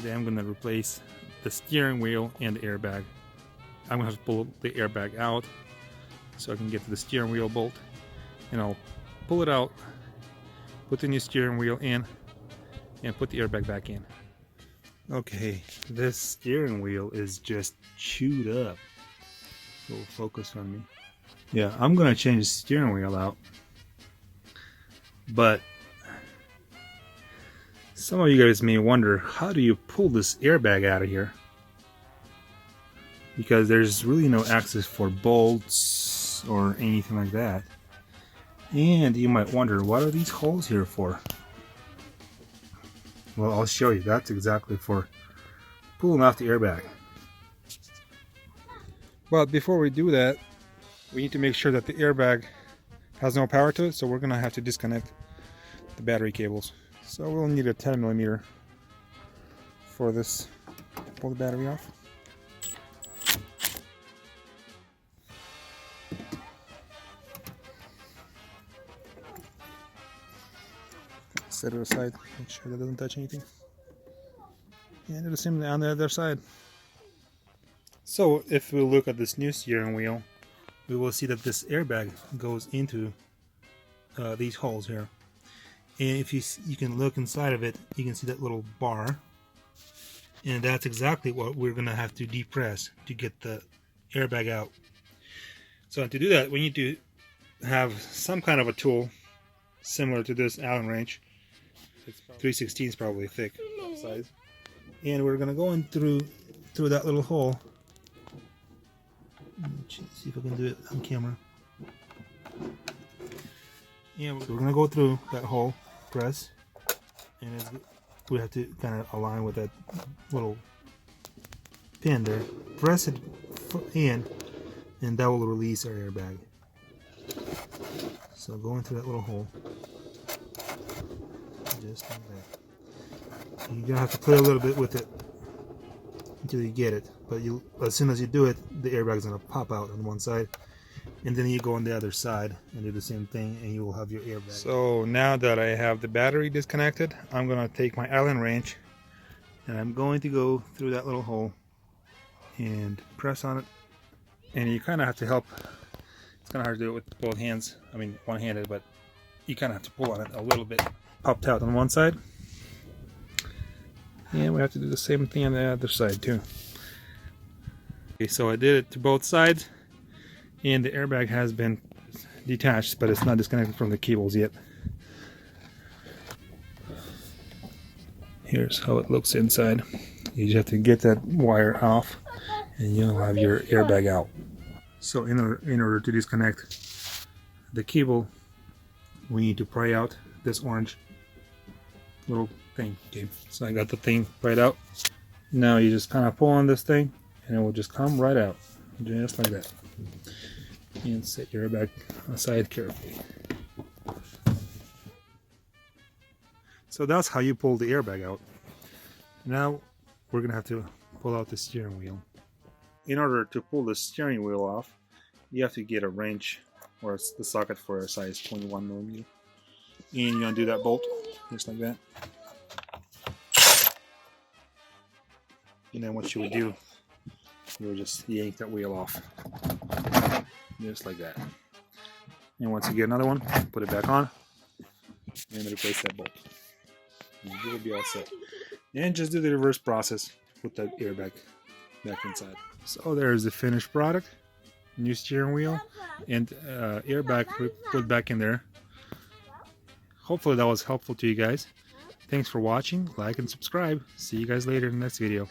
Then I'm going to replace the steering wheel and the airbag. I'm going to have to pull the airbag out so I can get to the steering wheel bolt, and I'll pull it out, put the new steering wheel in, and put the airbag back in. Okay, this steering wheel is just chewed up. So focus on me. Yeah, I'm gonna change the steering wheel out, but some of you guys may wonder, how do you pull this airbag out of here? Because there's really no access for bolts or anything like that. And you might wonder, what are these holes here for? Well, I'll show you. That's exactly for pulling off the airbag. But before we do that, we need to make sure that the airbag has no power to it, so we're going to have to disconnect the battery cables. So we'll need a 10mm for this to pull the battery off. Set it aside, make sure that doesn't touch anything. And do the same on the other side. So if we look at this new steering wheel, we will see that this airbag goes into these holes here. And if you can look inside of it, you can see that little bar. And that's exactly what we're going to have to depress to get the airbag out. So to do that, we need to have some kind of a tool similar to this Allen wrench. 3/16 is probably thick size. And we're going to go in through that little hole. Let's see if I can do it on camera. Yeah, so we're going to go through that hole, press, and we have to kind of align with that little pin there. Press it in, and that will release our airbag. So go into that little hole, just like that. You're gonna have to play a little bit with it until you get it, but as soon as you do it, the airbag is gonna pop out on one side, and then you go on the other side and do the same thing, and you will have your airbag. So now that I have the battery disconnected, I'm gonna take my Allen wrench and I'm going to go through that little hole and press on it, and you kind of have to help. It's kind of hard to do it with both hands, I mean one-handed, but you kind of have to pull on it a little bit. Popped out on one side, and we have to do the same thing on the other side too. Okay, so I did it to both sides, and the airbag has been detached, but it's not disconnected from the cables yet. Here's how it looks inside. You just have to get that wire off, and you'll have your airbag out. So in order to disconnect the cable, we need to pry out this orange little thing. Okay, so I got the thing right out. Now you just kind of pull on this thing, and it will just come right out, just like that. And set your airbag aside carefully. So that's how you pull the airbag out. Now we're gonna have to pull out the steering wheel. In order to pull the steering wheel off, you have to get a wrench or the socket for a size 21mm. And you're gonna do that bolt just like that. And then what you would do, you would just yank that wheel off, just like that. And once you get another one, put it back on, and replace that bolt. And you will be all set. And just do the reverse process with that airbag back inside. So there's the finished product, new steering wheel, and airbag put back in there. Hopefully that was helpful to you guys. Thanks for watching. Like and subscribe. See you guys later in the next video.